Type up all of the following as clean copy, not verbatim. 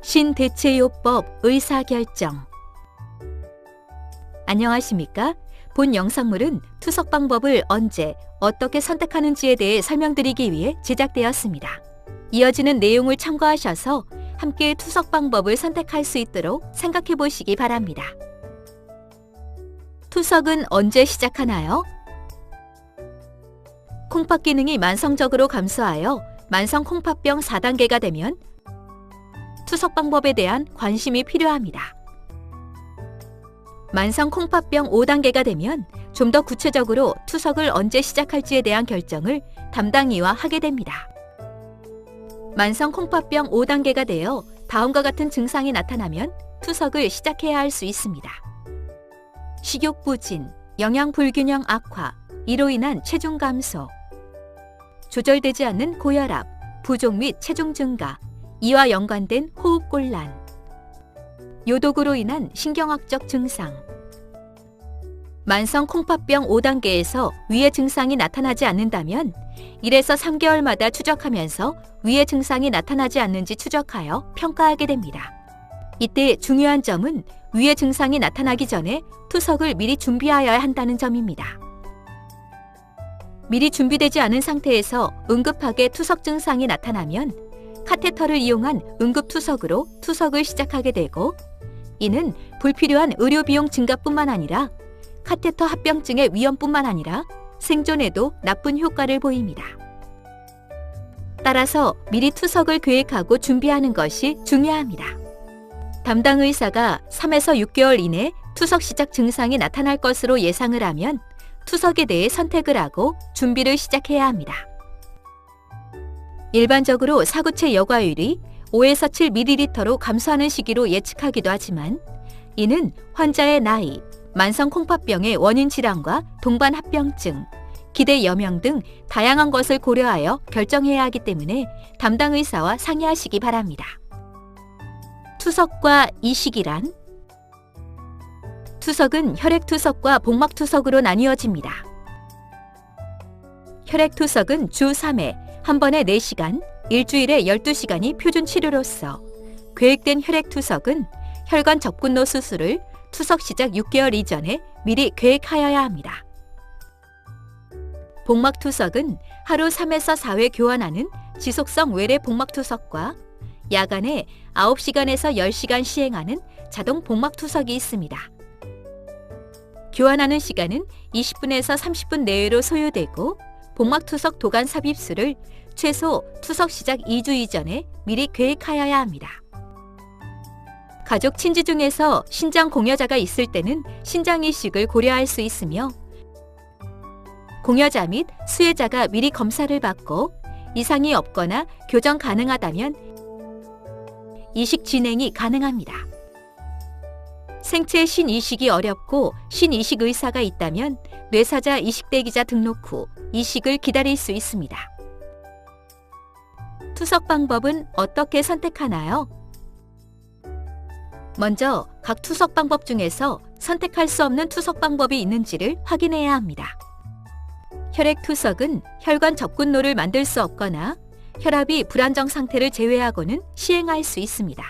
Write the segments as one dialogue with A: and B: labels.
A: 신대체요법 의사결정. 안녕하십니까? 본 영상물은 투석 방법을 언제, 어떻게 선택하는지에 대해 설명드리기 위해 제작되었습니다. 이어지는 내용을 참고하셔서 함께 투석 방법을 선택할 수 있도록 생각해 보시기 바랍니다. 투석은 언제 시작하나요? 콩팥 기능이 만성적으로 감소하여 만성 콩팥병 4단계가 되면 투석 방법에 대한 관심이 필요합니다. 만성 콩팥병 5단계가 되면 좀 더 구체적으로 투석을 언제 시작할지에 대한 결정을 담당이와 하게 됩니다. 만성 콩팥병 5단계가 되어 다음과 같은 증상이 나타나면 투석을 시작해야 할 수 있습니다. 식욕 부진, 영양 불균형 악화, 이로 인한 체중 감소, 조절되지 않는 고혈압, 부족 및 체중 증가, 이와 연관된 호흡곤란, 요독으로 인한 신경학적 증상. 만성 콩팥병 5단계에서 위의 증상이 나타나지 않는다면 1에서 3개월마다 추적하면서 위의 증상이 나타나지 않는지 추적하여 평가하게 됩니다. 이때 중요한 점은 위의 증상이 나타나기 전에 투석을 미리 준비하여야 한다는 점입니다. 미리 준비되지 않은 상태에서 응급하게 투석 증상이 나타나면 카테터를 이용한 응급투석으로 투석을 시작하게 되고, 이는 불필요한 의료비용 증가뿐만 아니라 카테터 합병증의 위험뿐만 아니라 생존에도 나쁜 효과를 보입니다. 따라서 미리 투석을 계획하고 준비하는 것이 중요합니다. 담당 의사가 3에서 6개월 이내 투석 시작 증상이 나타날 것으로 예상을 하면 투석에 대해 선택을 하고 준비를 시작해야 합니다. 일반적으로 사구체 여과율이 5에서 7ml로 감소하는 시기로 예측하기도 하지만, 이는 환자의 나이, 만성 콩팥병의 원인 질환과 동반 합병증, 기대 여명 등 다양한 것을 고려하여 결정해야 하기 때문에 담당 의사와 상의하시기 바랍니다. 투석과 이식이란? 투석은 혈액투석과 복막투석으로 나뉘어집니다. 혈액투석은 주 3회, 한 번에 4시간, 일주일에 12시간이 표준 치료로서, 계획된 혈액투석은 혈관 접근로 수술을 투석 시작 6개월 이전에 미리 계획하여야 합니다. 복막투석은 하루 3에서 4회 교환하는 지속성 외래 복막투석과 야간에 9시간에서 10시간 시행하는 자동 복막투석이 있습니다. 교환하는 시간은 20분에서 30분 내외로 소요되고, 복막투석 도관 삽입수를 최소 투석 시작 2주 이전에 미리 계획하여야 합니다. 가족 친지 중에서 신장 공여자가 있을 때는 신장 이식을 고려할 수 있으며, 공여자 및 수혜자가 미리 검사를 받고 이상이 없거나 교정 가능하다면 이식 진행이 가능합니다. 생체 신이식이 어렵고 신이식 의사가 있다면 뇌사자 이식대기자 등록 후 이식을 기다릴 수 있습니다. 투석 방법은 어떻게 선택하나요? 먼저 각 투석 방법 중에서 선택할 수 없는 투석 방법이 있는지를 확인해야 합니다. 혈액투석은 혈관 접근로를 만들 수 없거나 혈압이 불안정 상태를 제외하고는 시행할 수 있습니다.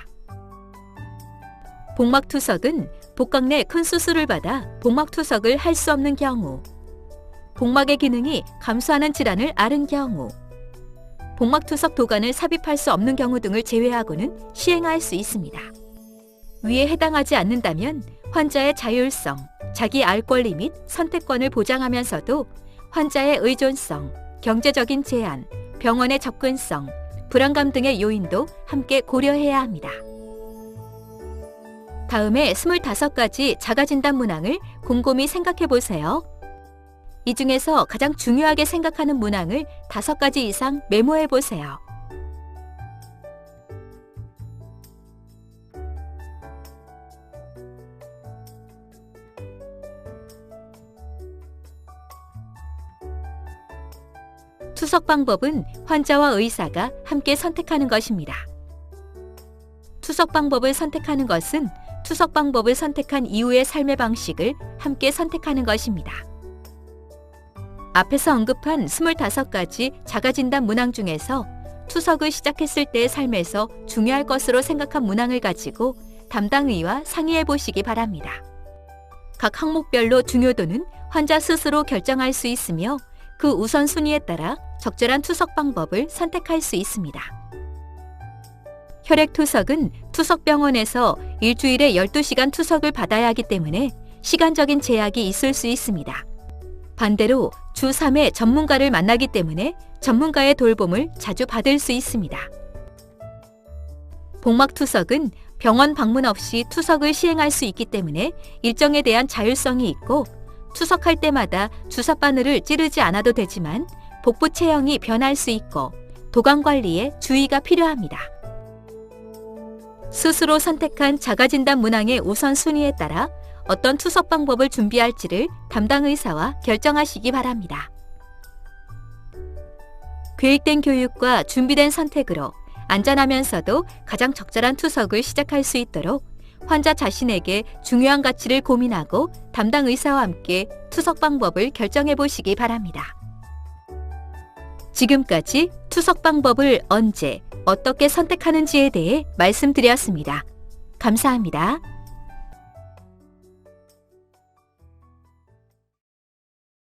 A: 복막투석은 복강 내 큰 수술을 받아 복막투석을 할 수 없는 경우, 복막의 기능이 감소하는 질환을 앓은 경우, 복막투석 도관을 삽입할 수 없는 경우 등을 제외하고는 시행할 수 있습니다. 위에 해당하지 않는다면 환자의 자율성, 자기 알 권리 및 선택권을 보장하면서도 환자의 의존성, 경제적인 제한, 병원의 접근성, 불안감 등의 요인도 함께 고려해야 합니다. 다음에 25가지 자가진단 문항을 곰곰이 생각해 보세요. 이 중에서 가장 중요하게 생각하는 문항을 5가지 이상 메모해 보세요. 투석 방법은 환자와 의사가 함께 선택하는 것입니다. 투석 방법을 선택하는 것은 투석 방법을 선택한 이후의 삶의 방식을 함께 선택하는 것입니다. 앞에서 언급한 25가지 자가진단 문항 중에서 투석을 시작했을 때의 삶에서 중요할 것으로 생각한 문항을 가지고 담당의와 상의해 보시기 바랍니다. 각 항목별로 중요도는 환자 스스로 결정할 수 있으며 그 우선순위에 따라 적절한 투석 방법을 선택할 수 있습니다. 혈액투석은 투석병원에서 일주일에 12시간 투석을 받아야 하기 때문에 시간적인 제약이 있을 수 있습니다. 반대로 주 3회 전문가를 만나기 때문에 전문가의 돌봄을 자주 받을 수 있습니다. 복막투석은 병원 방문 없이 투석을 시행할 수 있기 때문에 일정에 대한 자율성이 있고 투석할 때마다 주사바늘을 찌르지 않아도 되지만 복부 체형이 변할 수 있고 도강 관리에 주의가 필요합니다. 스스로 선택한 자가진단 문항의 우선순위에 따라 어떤 투석 방법을 준비할지를 담당 의사와 결정하시기 바랍니다. 계획된 교육과 준비된 선택으로 안전하면서도 가장 적절한 투석을 시작할 수 있도록 환자 자신에게 중요한 가치를 고민하고 담당 의사와 함께 투석 방법을 결정해 보시기 바랍니다. 지금까지 투석 방법을 언제, 어떻게 선택하는지에 대해 말씀드렸습니다. 감사합니다.